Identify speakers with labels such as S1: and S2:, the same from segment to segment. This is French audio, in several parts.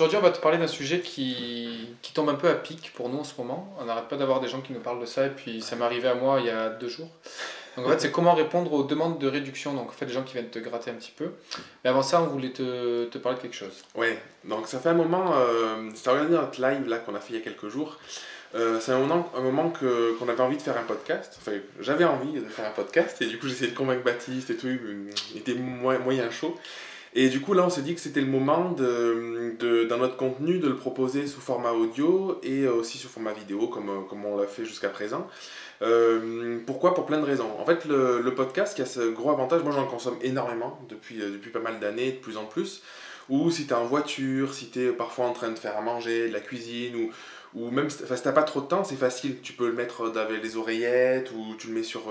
S1: aujourd'hui, on va te parler d'un sujet qui tombe un peu à pic pour nous en ce moment. On n'arrête pas d'avoir des gens qui nous parlent de ça, et puis ça m'est arrivé à moi il y a 2 jours. Donc en fait, c'est comment répondre aux demandes de réduction. Donc en fait, des gens qui viennent te gratter un petit peu. Mais avant ça, on voulait te parler de quelque chose.
S2: Ouais, donc ça fait un moment, c'est regardé notre live là qu'on a fait il y a quelques jours. C'est un moment qu'on avait envie de faire un podcast. Enfin, j'avais envie de faire un podcast et du coup j'ai essayé de convaincre Baptiste et tout, il était moyen chaud. Et du coup là on s'est dit que c'était le moment dans notre contenu de le proposer sous format audio et aussi sous format vidéo comme on l'a fait jusqu'à présent. Pourquoi? Pour plein de raisons. En fait, le podcast qui a ce gros avantage, moi j'en consomme énormément depuis pas mal d'années, de plus en plus. Ou si tu es en voiture, si tu es parfois en train de faire à manger, de la cuisine, ou même enfin, si tu n'as pas trop de temps, c'est facile. Tu peux le mettre avec les oreillettes ou tu le mets sur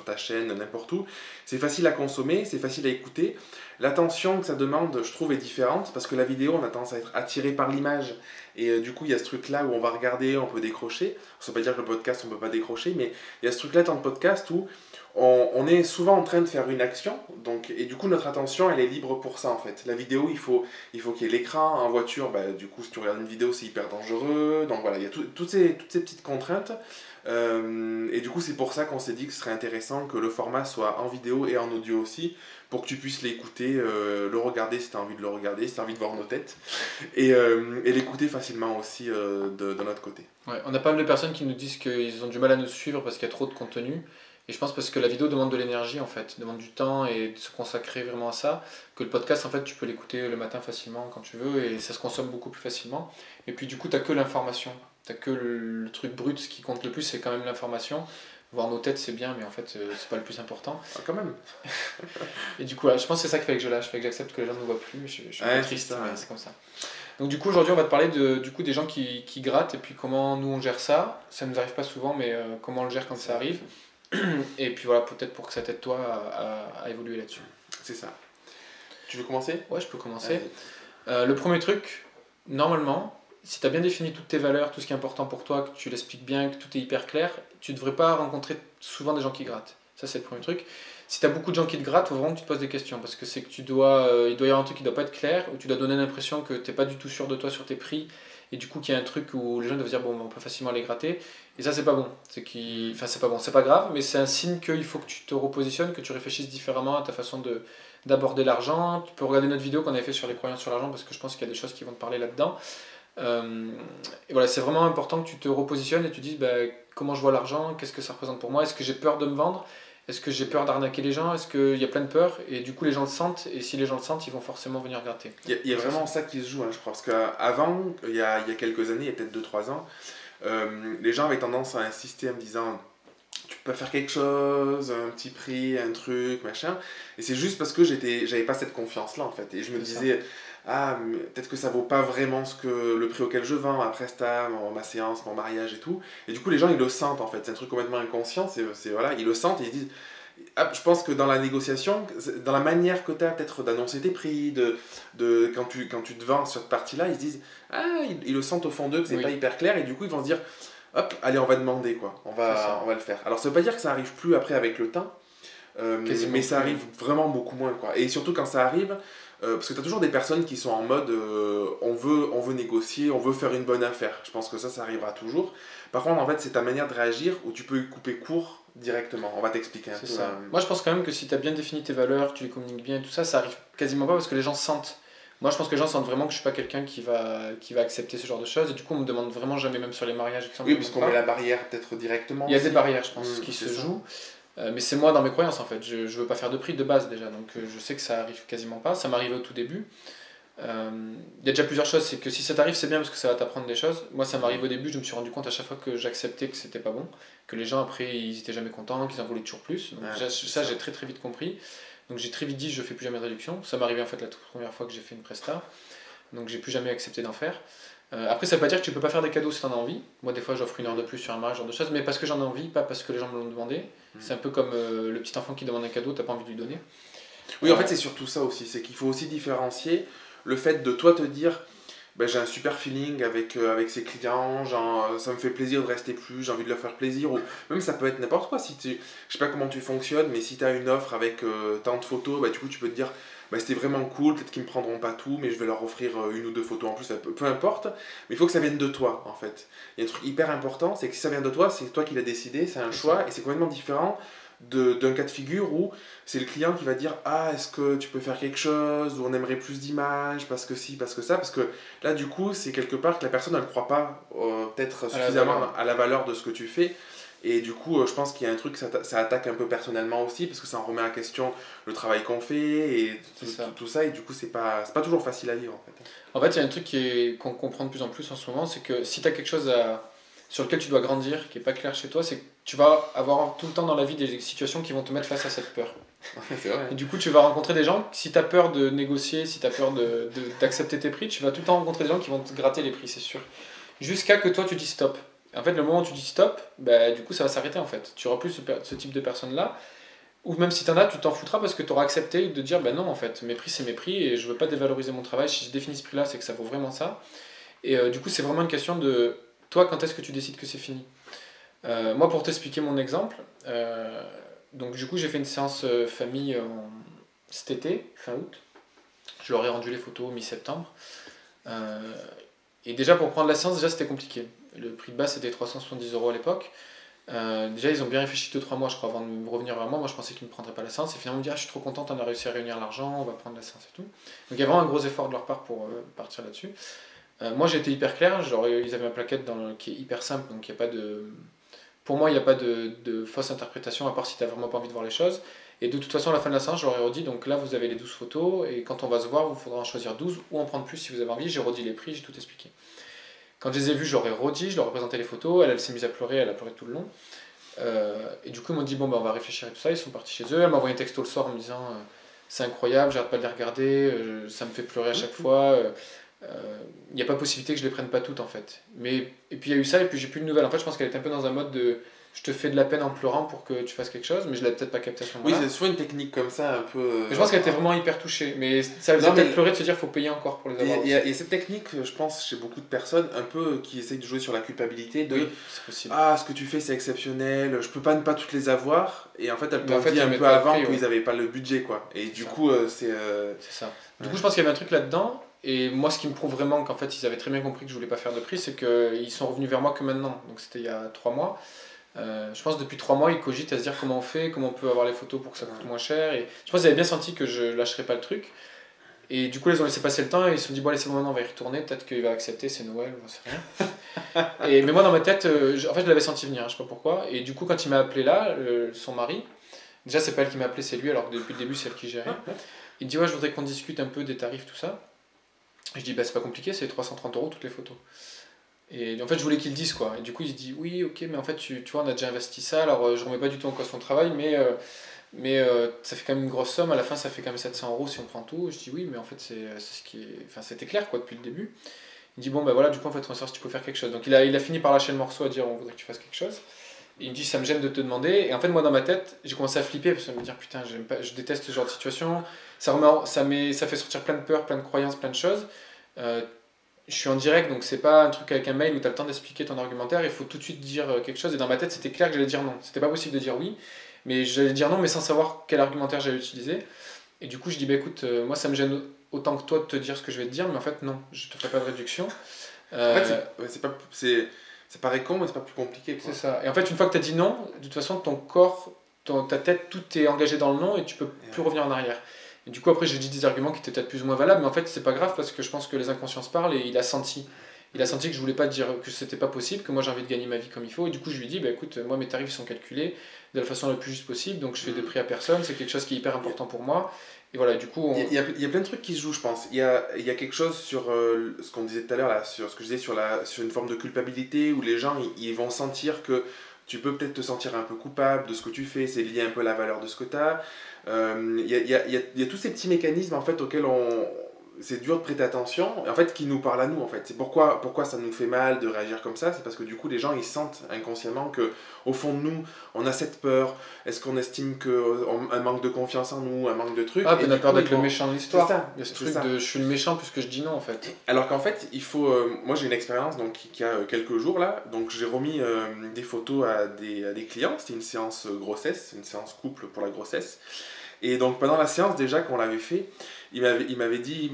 S2: ta chaîne, n'importe où. C'est facile à consommer, c'est facile à écouter. L'attention que ça demande, je trouve, est différente parce que la vidéo, on a tendance à être attiré par l'image. Et du coup, il y a ce truc-là où on va regarder, on peut décrocher. Ça ne veut pas dire que le podcast, on ne peut pas décrocher, mais il y a ce truc-là dans le podcast où on est souvent en train de faire une action, donc, et du coup notre attention elle est libre pour ça en fait. La vidéo il faut qu'il y ait l'écran, en voiture, bah, du coup si tu regardes une vidéo c'est hyper dangereux, donc voilà, il y a toutes ces petites contraintes. Et du coup c'est pour ça qu'on s'est dit que ce serait intéressant que le format soit en vidéo et en audio aussi, pour que tu puisses l'écouter, le regarder si tu as envie de le regarder, si tu as envie de voir nos têtes, et l'écouter facilement aussi de notre côté.
S1: Ouais, on a pas mal de personnes qui nous disent qu'ils ont du mal à nous suivre parce qu'il y a trop de contenu. Et je pense parce que la vidéo demande de l'énergie en fait, demande du temps et de se consacrer vraiment à ça, que le podcast en fait tu peux l'écouter le matin facilement quand tu veux et ça se consomme beaucoup plus facilement. Et puis du coup t'as que l'information, t'as que le truc brut, ce qui compte le plus c'est quand même l'information. Voir nos têtes c'est bien mais en fait c'est pas le plus important.
S2: Ah, quand même.
S1: Et du coup je pense que c'est ça qu'il fallait que je lâche, il fallait que j'accepte que les gens ne nous voient plus, je suis un peu triste
S2: c'est ça,
S1: mais
S2: ouais.
S1: c'est comme ça. Donc du coup aujourd'hui on va te parler du coup des gens qui grattent et puis comment nous on gère ça. Ça nous arrive pas souvent mais comment on le gère quand ça arrive. Et puis voilà, peut-être pour que ça t'aide toi à évoluer là-dessus.
S2: C'est ça. Tu veux commencer?
S1: Ouais, je peux commencer. Le premier truc, normalement, si tu as bien défini toutes tes valeurs, tout ce qui est important pour toi, que tu l'expliques bien, que tout est hyper clair, tu ne devrais pas rencontrer souvent des gens qui grattent. Ça, c'est le premier truc. Si tu as beaucoup de gens qui te grattent, il faut vraiment que tu te poses des questions. Parce que c'est que il doit y avoir un truc qui ne doit pas être clair, ou tu dois donner l'impression que tu n'es pas du tout sûr de toi sur tes prix, et du coup qu'il y a un truc où les gens doivent dire bon, on peut facilement les gratter. Et ça, c'est pas bon. Enfin, c'est pas bon, c'est pas grave, mais c'est un signe qu'il faut que tu te repositionnes, que tu réfléchisses différemment à ta façon d'aborder l'argent. Tu peux regarder notre vidéo qu'on avait fait sur les croyances sur l'argent, parce que je pense qu'il y a des choses qui vont te parler là-dedans. Et voilà, c'est vraiment important que tu te repositionnes et tu dises bah, comment je vois l'argent, qu'est-ce que ça représente pour moi, est-ce que j'ai peur de me vendre, est-ce que j'ai peur d'arnaquer les gens, est-ce qu'il y a plein de peurs, et du coup les gens le sentent, et si les gens le sentent, ils vont forcément venir gratter.
S2: Il y a vraiment ça qui se joue, hein, je crois. Parce qu'avant, il y a quelques années, il y a peut-être 2-3 ans, les gens avaient tendance à insister en me disant tu peux pas faire quelque chose, un petit prix, un truc, machin. Et c'est juste parce que j'avais pas cette confiance-là en fait. Et je me disais, ah, peut-être que ça vaut pas vraiment le prix auquel je vends, ma presta, ma séance, mon mariage et tout. Et du coup, les gens ils le sentent en fait. C'est un truc complètement inconscient. Voilà, ils le sentent et ils disent. Ah, je pense que dans la négociation, dans la manière que tu as peut-être d'annoncer tes prix, quand tu te vends sur cette partie-là, ils se disent ah, ils le sentent au fond d'eux que c'est pas hyper clair et du coup ils vont se dire hop, allez, on va demander quoi, on va le faire. Alors ça veut pas dire que ça arrive plus après avec le temps, mais ça arrive vraiment beaucoup moins quoi. Et surtout quand ça arrive, parce que tu as toujours des personnes qui sont en mode on veut négocier, on veut faire une bonne affaire. Je pense que ça arrivera toujours. Par contre, en fait, c'est ta manière de réagir où tu peux couper court directement. On va t'expliquer un peu.
S1: Ça. Moi, je pense quand même que si tu as bien défini tes valeurs, tu les communiques bien et tout ça, ça arrive quasiment pas parce que les gens sentent. Moi, je pense que les gens sentent vraiment que je suis pas quelqu'un qui va accepter ce genre de choses. Et du coup, on me demande vraiment jamais, même sur les mariages.
S2: Oui, puisqu'on met la barrière peut-être directement.
S1: Il y a des barrières, je pense, qui se jouent. Mais c'est moi dans mes croyances en fait. Je veux pas faire de prix de base déjà. Donc je sais que ça arrive quasiment pas. Ça m'arrivait au tout début. Il y a déjà plusieurs choses. C'est que si ça t'arrive, c'est bien parce que ça va t'apprendre des choses. Moi, ça m'arrive au début. Je me suis rendu compte à chaque fois que j'acceptais que c'était pas bon. Que les gens après, ils étaient jamais contents, qu'ils en voulaient toujours plus. Donc ça, j'ai très très vite compris. Donc j'ai très vite dit je fais plus jamais de réduction. Ça m'est arrivé en fait la toute première fois que j'ai fait une presta. Donc j'ai plus jamais accepté d'en faire. Après ça veut pas dire que tu peux pas faire des cadeaux si t'en as envie. Moi des fois j'offre 1 heure de plus sur un mariage, genre de choses, mais parce que j'en ai envie, pas parce que les gens me l'ont demandé. C'est un peu comme le petit enfant qui demande un cadeau, t'as pas envie de lui donner.
S2: Oui en fait c'est surtout ça aussi, c'est qu'il faut aussi différencier le fait de toi te dire ben, j'ai un super feeling avec ses clients, genre, ça me fait plaisir de rester plus, j'ai envie de leur faire plaisir, ou même ça peut être n'importe quoi, je sais pas comment tu fonctionnes, mais si tu as une offre avec tant de photos, bah, du coup tu peux te dire bah, c'était vraiment cool, peut-être qu'ils me prendront pas tout, mais je vais leur offrir une ou deux photos en plus, peu importe, mais il faut que ça vienne de toi en fait. Il y a un truc hyper important, c'est que si ça vient de toi, c'est toi qui l'as décidé, c'est un choix, et c'est complètement différent d'un cas de figure où c'est le client qui va dire ah est-ce que tu peux faire quelque chose, ou on aimerait plus d'images parce que si, parce que ça, parce que là du coup c'est quelque part que la personne elle ne croit pas peut-être suffisamment à la valeur de ce que tu fais, et du coup je pense qu'il y a un truc, ça attaque un peu personnellement aussi parce que ça en remet en question le travail qu'on fait et tout ça, et du coup c'est pas toujours facile à vivre en fait.
S1: En fait il y a un truc qu'on comprend de plus en plus en ce moment, c'est que si tu as quelque chose sur lequel tu dois grandir, qui n'est pas clair chez toi, c'est que tu vas avoir tout le temps dans la vie des situations qui vont te mettre face à cette peur.
S2: C'est vrai.
S1: Et du coup, tu vas rencontrer des gens, si tu as peur de négocier, si tu as peur d'accepter tes prix, tu vas tout le temps rencontrer des gens qui vont te gratter les prix, c'est sûr. Jusqu'à que toi, tu dis stop. En fait, le moment où tu dis stop, bah, du coup, ça va s'arrêter en fait. Tu n'auras plus ce type de personnes-là. Ou même si tu en as, tu t'en foutras parce que tu auras accepté de dire bah non, en fait, mes prix, c'est mes prix et je veux pas dévaloriser mon travail. Si je définis ce prix-là, c'est que ça vaut vraiment ça. Et du coup, c'est vraiment une question de toi, quand est-ce que tu décides que c'est fini. Moi, pour t'expliquer mon exemple, donc du coup, j'ai fait une séance famille cet été, fin août. Je leur ai rendu les photos mi-septembre. Et déjà, pour prendre la séance, déjà c'était compliqué. Le prix de base c'était 370 € à l'époque. Déjà, ils ont bien réfléchi 2-3 mois, je crois, avant de me revenir vers moi. Moi, je pensais qu'ils ne me prendraient pas la séance. Et finalement, ils me disent ah, je suis trop contente, on a réussi à réunir l'argent, on va prendre la séance et tout. Donc, il y a vraiment un gros effort de leur part pour partir là-dessus. Moi, j'ai été hyper clair. Ils avaient ma plaquette qui est hyper simple, donc il n'y a pas de. Pour moi, il n'y a pas de fausse interprétation, à part si tu n'as vraiment pas envie de voir les choses. Et de toute façon, à la fin de la séance, je leur ai redit donc là, vous avez les 12 photos, et quand on va se voir, il faudra en choisir 12 ou en prendre plus si vous avez envie. J'ai redit les prix, j'ai tout expliqué. Quand je les ai vus, je leur ai redit, je leur ai présenté les photos. Elle s'est mise à pleurer, elle a pleuré tout le long. Et du coup, ils m'ont dit bon, ben, on va réfléchir et tout ça. Ils sont partis chez eux. Elle m'a envoyé un texto le soir en me disant c'est incroyable, j'arrête pas de les regarder, ça me fait pleurer à chaque fois. Il n'y a pas possibilité que je les prenne pas toutes en fait. Et puis il y a eu ça, et puis j'ai plus de nouvelles. En fait, je pense qu'elle était un peu dans un mode de je te fais de la peine en pleurant pour que tu fasses quelque chose, mais je l'avais peut-être pas capté à ce moment-là.
S2: Oui, c'est souvent une technique comme ça, un peu.
S1: Mais je pense qu'elle était vraiment hyper touchée, mais ça faisait peut-être pleurer de se dire faut payer encore pour les avoir.
S2: Il y a cette technique, je pense, chez beaucoup de personnes, un peu qui essayent de jouer sur la culpabilité de
S1: oui, c'est possible.
S2: Ah, ce que tu fais c'est exceptionnel, je peux pas ne pas toutes les avoir, et en fait, elles t'ont dit un peu
S1: pas
S2: avant
S1: prix,
S2: qu'ils avaient pas le budget, quoi. Et du coup, c'est.
S1: C'est ça. Du coup, je pense qu'il y avait un truc là-dedans. Et moi, ce qui me prouve vraiment qu'en fait, ils avaient très bien compris que je voulais pas faire de prix, c'est qu'ils sont revenus vers moi que maintenant. Donc, c'était il y a 3 mois. Je pense que depuis 3 mois, ils cogitent à se dire comment on fait, comment on peut avoir les photos pour que ça coûte moins cher. Et je pense qu'ils avaient bien senti que je lâcherais pas le truc. Et du coup, ils ont laissé passer le temps et ils se sont dit, bon, allez, c'est bon, maintenant, on va y retourner. Peut-être qu'il va accepter, c'est Noël, j'en sais rien. Mais moi, dans ma tête, en fait, je l'avais senti venir, je sais pas pourquoi. Et du coup, quand il m'a appelé là, son mari, déjà, c'est pas elle qui m'a appelé, c'est lui, alors que depuis le début, c'est elle qui gérait. Il me dit, ouais, je voudrais qu'on discute un peu des tarifs, tout ça. Je dis, bah, c'est pas compliqué, c'est 330 € toutes les photos. Et en fait, je voulais qu'il le dise, quoi. Et du coup, il se dit, oui, ok, mais en fait, tu vois, on a déjà investi ça, alors je remets pas du tout en cause son travail, mais ça fait quand même une grosse somme, à la fin, ça fait quand même 700 € si on prend tout. Je dis, oui, mais en fait, c'est ce qui est. Enfin, c'était clair, quoi, depuis le début. Il me dit, bon, bah voilà, du coup, en fait, on va savoir si tu peux faire quelque chose. Donc, il a fini par lâcher le morceau à dire, on voudrait que tu fasses quelque chose. Et il me dit, ça me gêne de te demander. Et en fait, moi, dans ma tête, j'ai commencé à flipper parce que je me dire, putain, je déteste ce genre de situation. Ça fait sortir plein de peurs, plein de croyances, plein de choses. Je suis en direct, donc c'est pas un truc avec un mail où tu as le temps d'expliquer ton argumentaire, il faut tout de suite dire quelque chose. Et dans ma tête, c'était clair que j'allais dire non. C'était pas possible de dire oui, mais j'allais dire non, mais sans savoir quel argumentaire j'allais utiliser. Et du coup, je dis, bah écoute, moi ça me gêne autant que toi de te dire ce que je vais te dire, mais en fait, non, je te ferai pas de réduction.
S2: En fait, ça paraît con, mais c'est pas plus compliqué, quoi.
S1: C'est ça. Et en fait, une fois que tu as dit non, de toute façon, ton corps, ta tête, tout est engagé dans le non et tu peux plus revenir en arrière. Et du coup, après, j'ai dit des arguments qui étaient peut-être plus ou moins valables, mais en fait, c'est pas grave parce que je pense que les inconsciences parlent et il a senti. Il a senti que je voulais pas dire que c'était pas possible, que moi j'ai envie de gagner ma vie comme il faut. Et du coup, je lui ai dit, bah écoute, moi mes tarifs sont calculés de la façon la plus juste possible, donc je fais de prix à personne, c'est quelque chose qui est hyper important pour moi. Et voilà, du coup.
S2: Il y a plein de trucs qui se jouent, je pense. Il y a quelque chose sur ce qu'on disait tout à l'heure, là, sur ce que je disais sur une forme de culpabilité où les gens ils vont sentir que tu peux peut-être te sentir un peu coupable de ce que tu fais, c'est lié un peu à la valeur de ce que tu as. Il y a tous ces petits mécanismes en fait auxquels c'est dur de prêter attention, en fait qui nous parlent à nous en fait. C'est pourquoi ça nous fait mal de réagir comme ça, c'est parce que du coup les gens ils sentent inconsciemment que au fond de nous on a cette peur. Est-ce qu'on estime un manque de confiance en nous, un manque de trucs.
S1: Ah, on a peur d'être le méchant de l'histoire.
S2: C'est ça.
S1: Il y a ce truc de je suis le méchant puisque je dis non en fait.
S2: Alors qu'en fait il faut, moi j'ai une expérience donc qui a quelques jours là, donc j'ai remis des photos à des clients. C'était une séance grossesse, une séance couple pour la grossesse. Et donc pendant la séance déjà, quand on l'avait fait, il m'avait dit,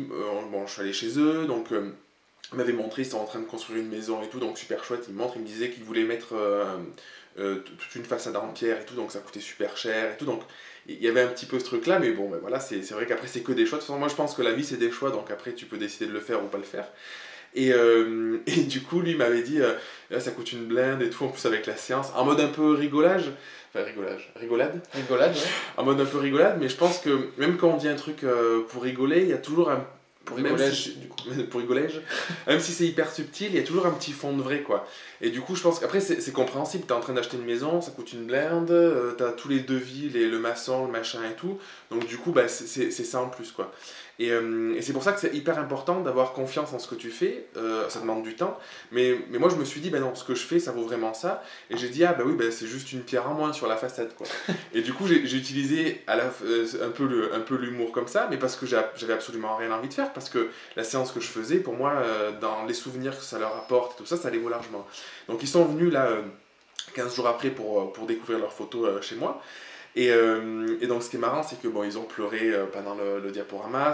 S2: bon je suis allé chez eux, donc il m'avait montré, ils sont en train de construire une maison et tout, donc super chouette, il me montre, il me disait qu'il voulait mettre toute une façade en pierre et tout, donc ça coûtait super cher et tout, donc il y avait un petit peu ce truc là, mais bon ben voilà, c'est vrai qu'après c'est que des choix, de toute façon moi je pense que la vie c'est des choix, donc après tu peux décider de le faire ou pas le faire. Et du coup, lui m'avait dit, là, ça coûte une blinde et tout, en plus avec la séance, en mode un peu rigolage, enfin rigolade,
S1: Rigolade, ouais.
S2: en mode un peu rigolade, mais je pense que même quand on dit un truc pour rigoler, il y a toujours un...
S1: Pour
S2: Même
S1: rigolage,
S2: si, pour rigolage, même si c'est hyper subtil, il y a toujours un petit fond de vrai, quoi. Et du coup, je pense qu'après, c'est compréhensible. T'es en train d'acheter une maison, ça coûte une blinde, t'as tous les devis, le maçon, le machin et tout. Donc, du coup, bah, c'est ça en plus, quoi. Et c'est pour ça que c'est hyper important d'avoir confiance en ce que tu fais. Ça demande du temps. Mais moi, je me suis dit, bah non, ce que je fais, ça vaut vraiment ça. Et j'ai dit, ah bah oui, bah, c'est juste une pierre en moins sur la façade, quoi. Et du coup, j'ai utilisé un peu l'humour comme ça, mais parce que j'avais absolument rien envie de faire. Parce que la séance que je faisais, pour moi, dans les souvenirs que ça leur apporte, tout ça, ça les vaut largement. Donc ils sont venus là 15 jours après pour découvrir leurs photos chez moi. Et donc ce qui est marrant, c'est que bon, ils ont pleuré pendant le diaporama.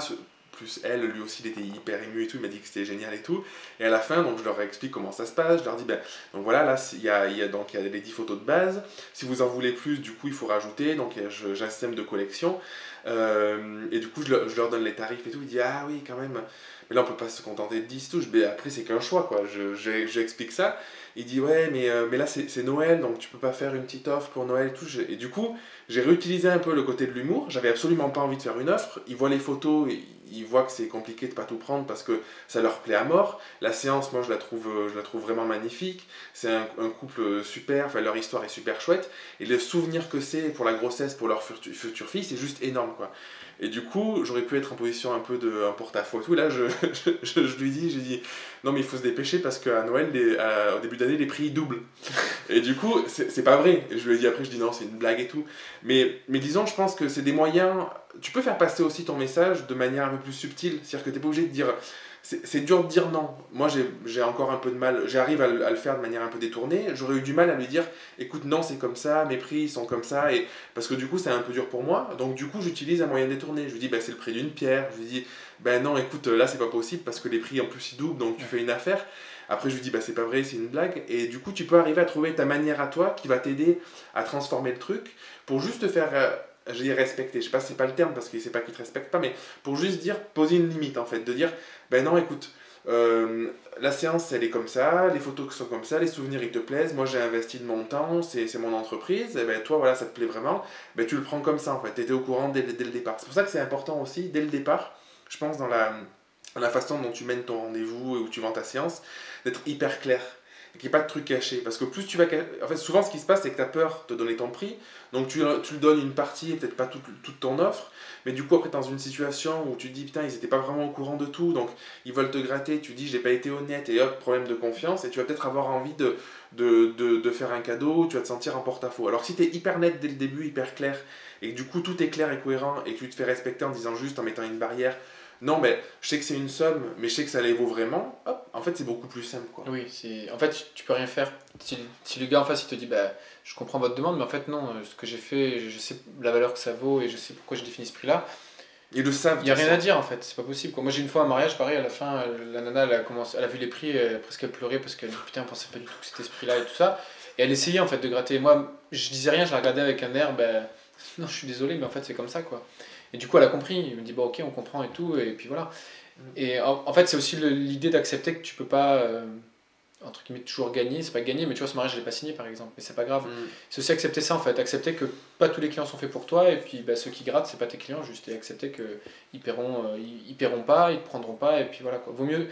S2: Plus elle, lui aussi, il était hyper ému et tout, il m'a dit que c'était génial et tout. Et à la fin, donc je leur explique comment ça se passe, je leur dis, ben, donc voilà, là, il y a les 10 photos de base. Si vous en voulez plus, du coup, il faut rajouter. Donc j'ai un système de collection. Et du coup, je leur donne les tarifs et tout. Il dit, ah oui, quand même. Mais là, on peut pas se contenter de 10 touches. Mais après, c'est qu'un choix, quoi. J'explique ça. Il dit, ouais, mais là, c'est Noël, donc tu peux pas faire une petite offre pour Noël et tout. Et du coup, j'ai réutilisé un peu le côté de l'humour. J'avais absolument pas envie de faire une offre. Ils voient les photos, ils voient que c'est compliqué de pas tout prendre parce que ça leur plaît à mort. La séance, moi, je la trouve vraiment magnifique. C'est un couple super. Enfin, leur histoire est super chouette. Et le souvenir que c'est pour la grossesse, pour leur future fille, c'est juste énorme, quoi. Et du coup, j'aurais pu être en position un peu de un porte-à-faux et tout. Là, je lui dis, j'ai dit, non, mais il faut se dépêcher parce qu'à Noël, au début d'année, les prix doublent. Et du coup, c'est pas vrai. Et je lui ai dit après, je dis non, c'est une blague et tout. Mais disons, je pense que c'est des moyens. Tu peux faire passer aussi ton message de manière un peu plus subtile. C'est-à-dire que t'es pas obligé de dire. C'est dur de dire non. Moi, j'ai encore un peu de mal. J'arrive à le faire de manière un peu détournée. J'aurais eu du mal à lui dire, écoute, non, c'est comme ça, mes prix sont comme ça. Et parce que du coup, c'est un peu dur pour moi. Donc, du coup, j'utilise un moyen détourné. Je lui dis, bah, c'est le prix d'une pierre. Je lui dis, ben non, écoute, là, c'est pas possible parce que les prix en plus ils doublent, donc tu fais une affaire. Après, je lui dis, bah, c'est pas vrai, c'est une blague. Et du coup, tu peux arriver à trouver ta manière à toi qui va t'aider à transformer le truc pour juste te faire. Je dis respecter, je sais pas si c'est pas le terme parce qu'il sait pas qu'il te respecte pas, mais pour juste dire, poser une limite en fait, de dire, ben non, écoute, la séance elle est comme ça, les photos sont comme ça, les souvenirs ils te plaisent, moi j'ai investi de mon temps, c'est mon entreprise, et ben toi voilà, ça te plaît vraiment, ben tu le prends comme ça en fait, tu étais au courant dès le départ. C'est pour ça que c'est important aussi, dès le départ, je pense dans la façon dont tu mènes ton rendez-vous et où tu vends ta séance, d'être hyper clair. Et qu'il n'y ait pas de trucs cachés. Parce que plus tu vas... En fait, souvent, ce qui se passe, c'est que tu as peur de donner ton prix. Donc, tu le donnes une partie et peut-être pas toute ton offre. Mais du coup, après, tu es dans une situation où tu te dis, putain, ils n'étaient pas vraiment au courant de tout. Donc, ils veulent te gratter. Tu dis, j'ai pas été honnête. Et hop, problème de confiance. Et tu vas peut-être avoir envie de faire un cadeau. Tu vas te sentir en porte-à-faux. Alors, si tu es hyper net dès le début, hyper clair, et que du coup, tout est clair et cohérent, et que tu te fais respecter en disant juste, en mettant une barrière, non, mais je sais que c'est une somme, mais je sais que ça les vaut vraiment. Hop, en fait, c'est beaucoup plus simple, quoi.
S1: Oui, en fait, tu peux rien faire. Si le gars en face il te dit, bah, je comprends votre demande, mais en fait, non, ce que j'ai fait, je sais la valeur que ça vaut et je sais pourquoi j'ai défini ce prix-là.
S2: Ils le savent.
S1: Il n'y a rien à dire en fait, c'est pas possible, quoi. Moi j'ai une fois un mariage, pareil, à la fin, la nana elle a vu les prix, presque elle pleurait parce qu'elle dit putain, on pensait pas du tout que c'était ce prix-là et tout ça. Et elle essayait en fait de gratter. Moi je disais rien, je la regardais avec un air, ben non, je suis désolé, mais en fait c'est comme ça, quoi. Et du coup elle a compris, il me dit bon, ok, on comprend et tout, et puis voilà. Et en fait c'est aussi l'idée d'accepter que tu peux pas. Entre guillemets toujours gagner, c'est pas gagner, mais tu vois, ce mariage je l'ai pas signé par exemple, mais c'est pas grave. C'est aussi accepter ça en fait, accepter que pas tous les clients sont faits pour toi, et puis bah, ceux qui grattent c'est pas tes clients, juste, et accepter que ils paieront pas, ils te prendront pas, et puis voilà, quoi. Vaut mieux,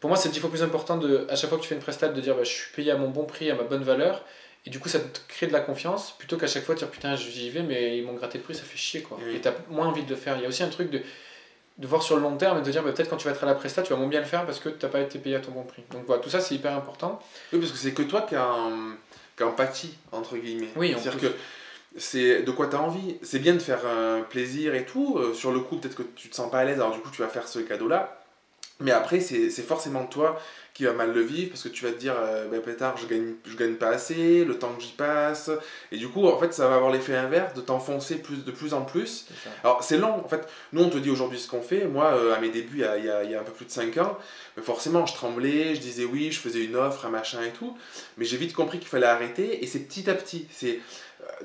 S1: pour moi c'est 10 fois plus important à chaque fois que tu fais une prestat de dire bah, je suis payé à mon bon prix, à ma bonne valeur, et du coup ça te crée de la confiance, plutôt qu'à chaque fois de dire putain j'y vais mais ils m'ont gratté le prix, ça fait chier, quoi. Et t'as moins envie de le faire. Il y a aussi un truc de voir sur le long terme et de dire bah, peut-être quand tu vas être à la presta tu vas moins bien le faire parce que tu n'as pas été payé à ton bon prix. Donc voilà, tout ça c'est hyper important.
S2: Oui, parce que c'est que toi qui en pâtis, entre guillemets.
S1: Oui,
S2: c'est-à-dire que c'est de quoi tu as envie. C'est bien de faire plaisir et tout. Sur le coup, peut-être que tu te sens pas à l'aise, alors du coup tu vas faire ce cadeau-là. Mais après, c'est forcément toi qui va mal le vivre parce que tu vas te dire pétard, je gagne pas assez, le temps que j'y passe. Et du coup, en fait, ça va avoir l'effet inverse de t'enfoncer de plus en plus. Alors, c'est long. En fait, nous, on te dit aujourd'hui ce qu'on fait. Moi, à mes débuts, il y a un peu plus de 5 ans, forcément, je tremblais, je disais oui, je faisais une offre, un machin et tout. Mais j'ai vite compris qu'il fallait arrêter. Et c'est petit à petit.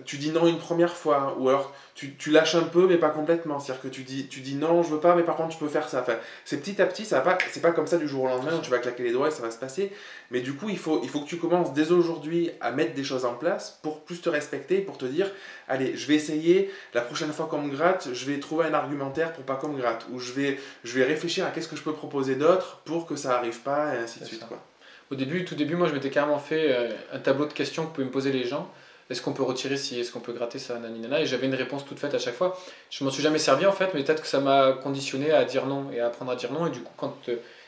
S2: Tu dis non une première fois, ou alors tu lâches un peu mais pas complètement, c'est-à-dire que tu dis non je veux pas mais par contre je peux faire ça, enfin, c'est petit à petit, c'est pas comme ça du jour au lendemain où tu vas claquer les doigts et ça va se passer, mais du coup il faut que tu commences dès aujourd'hui à mettre des choses en place pour plus te respecter, pour te dire allez je vais essayer, la prochaine fois qu'on me gratte je vais trouver un argumentaire pour pas qu'on me gratte, ou je vais réfléchir à qu'est-ce que je peux proposer d'autre pour que ça arrive pas et ainsi de suite quoi.
S1: Tout début, moi je m'étais carrément fait un tableau de questions que pouvaient me poser les gens. Est-ce qu'on peut retirer ci, est-ce qu'on peut gratter ça, naninana, et j'avais une réponse toute faite à chaque fois. Je m'en suis jamais servi en fait, mais peut-être que ça m'a conditionné à dire non et à apprendre à dire non. Et du coup, quand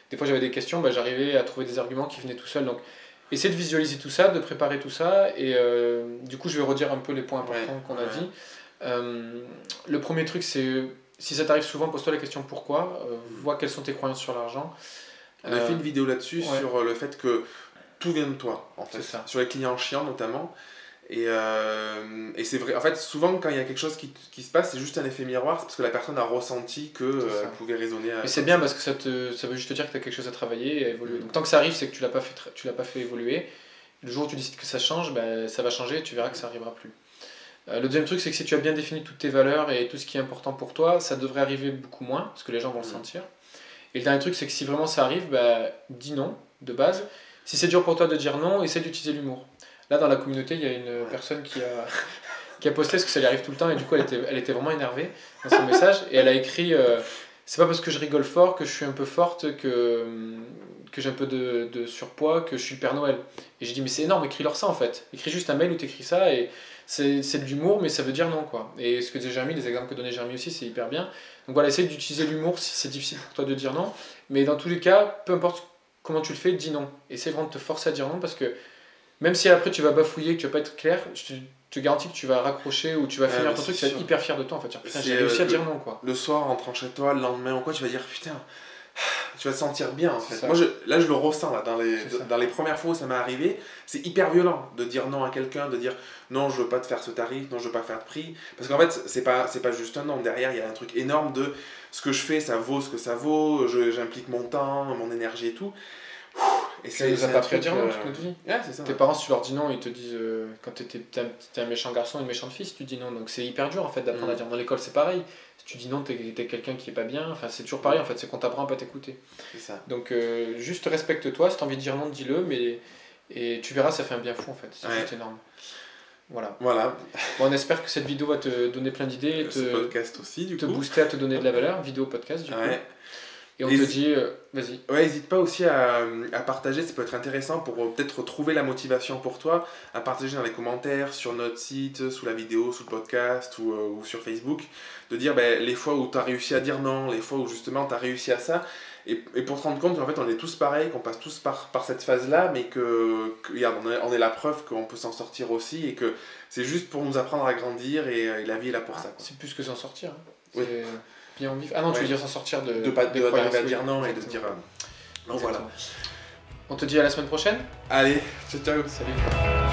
S1: des fois j'avais des questions, j'arrivais à trouver des arguments qui venaient tout seuls. Donc, essayer de visualiser tout ça, de préparer tout ça, et du coup, je vais redire un peu les points importants qu'on a dit. Le premier truc, c'est si ça t'arrive souvent, pose-toi la question pourquoi. Vois quelles sont tes croyances sur l'argent.
S2: On a fait une vidéo là-dessus sur le fait que tout vient de toi, en fait, sur les clients chiants notamment. Et c'est vrai, en fait, souvent quand il y a quelque chose qui se passe, c'est juste un effet miroir, c'est parce que la personne a ressenti qu'elle pouvait raisonner.
S1: Mais c'est bien parce que ça veut juste te dire que tu as quelque chose à travailler et à évoluer. Donc tant que ça arrive, c'est que tu l'as pas fait évoluer. Le jour où tu décides que ça change, ça va changer et tu verras que ça n'arrivera plus. Le deuxième truc, c'est que si tu as bien défini toutes tes valeurs et tout ce qui est important pour toi, ça devrait arriver beaucoup moins parce que les gens vont le sentir. Et le dernier truc, c'est que si vraiment ça arrive, dis non de base. Si c'est dur pour toi de dire non, essaie d'utiliser l'humour. Là, dans la communauté, il y a une personne qui a posté parce que ça lui arrive tout le temps et du coup, elle était vraiment énervée dans son message et elle a écrit c'est pas parce que je rigole fort que je suis un peu forte, que j'ai un peu de surpoids, que je suis le Père Noël. Et j'ai dit mais c'est énorme, écris-leur ça en fait. Écris juste un mail où t'écris ça et c'est de l'humour mais ça veut dire non quoi. Et ce que disait Jérémy, les exemples que donnait Jérémy aussi, c'est hyper bien. Donc voilà, essaye d'utiliser l'humour si c'est difficile pour toi de dire non. Mais dans tous les cas, peu importe comment tu le fais, dis non. Essaye vraiment de te forcer à dire non parce que même si après tu vas bafouiller, que tu vas pas être clair, je te garantis que tu vas raccrocher ou tu vas finir ton truc, tu vas être hyper fier de toi en fait. Putain, j'ai réussi à dire non quoi.
S2: Le soir, en rentrant chez toi, le lendemain ou quoi, tu vas dire putain, tu vas te sentir bien en fait. Moi, je le ressens là, dans les premières fois où ça m'est arrivé, c'est hyper violent de dire non à quelqu'un, de dire non, je veux pas te faire ce tarif, non, je veux pas faire de prix. Parce qu'en fait, c'est pas juste un non. Derrière, il y a un truc énorme de ce que je fais, ça vaut ce que ça vaut, j'implique mon temps, mon énergie et tout.
S1: Et ça nous a pas appris à dire non toute notre vie.
S2: Ouais, c'est ça.
S1: Tes parents, si tu leur dis non, ils te disent quand t'es un méchant garçon, une méchante fille, si tu dis non. Donc c'est hyper dur en fait d'apprendre à dire. Dans l'école, c'est pareil. Si tu dis non, t'es quelqu'un qui est pas bien. Enfin, c'est toujours pareil en fait, c'est qu'on t'apprend à pas t'écouter.
S2: C'est ça.
S1: Donc juste respecte-toi. Si t'as envie de dire non, dis-le. Et tu verras, ça fait un bien fou en fait. C'est juste énorme. Voilà.
S2: Bon,
S1: on espère que cette vidéo va te donner plein d'idées.
S2: Ce podcast aussi, du coup.
S1: Te booster, à te donner de la valeur. Vidéo, podcast, du coup. Et on te dit, vas-y.
S2: Ouais, n'hésite pas aussi à partager, ça peut être intéressant pour peut-être retrouver la motivation pour toi, à partager dans les commentaires, sur notre site, sous la vidéo, sous le podcast ou sur Facebook, de dire les fois où tu as réussi à dire non, les fois où justement tu as réussi à ça, et pour te rendre compte qu'en fait on est tous pareils, qu'on passe tous par cette phase-là, mais regarde, on est la preuve qu'on peut s'en sortir aussi, et que c'est juste pour nous apprendre à grandir, et la vie est là pour ça. Quoi.
S1: C'est plus que s'en sortir. Hein.
S2: Oui.
S1: Bien vivre. Ah non, tu veux dire s'en sortir
S2: d'arriver à dire non et de se dire
S1: donc voilà. On te dit à la semaine prochaine.
S2: Allez, ciao ciao.
S1: Salut.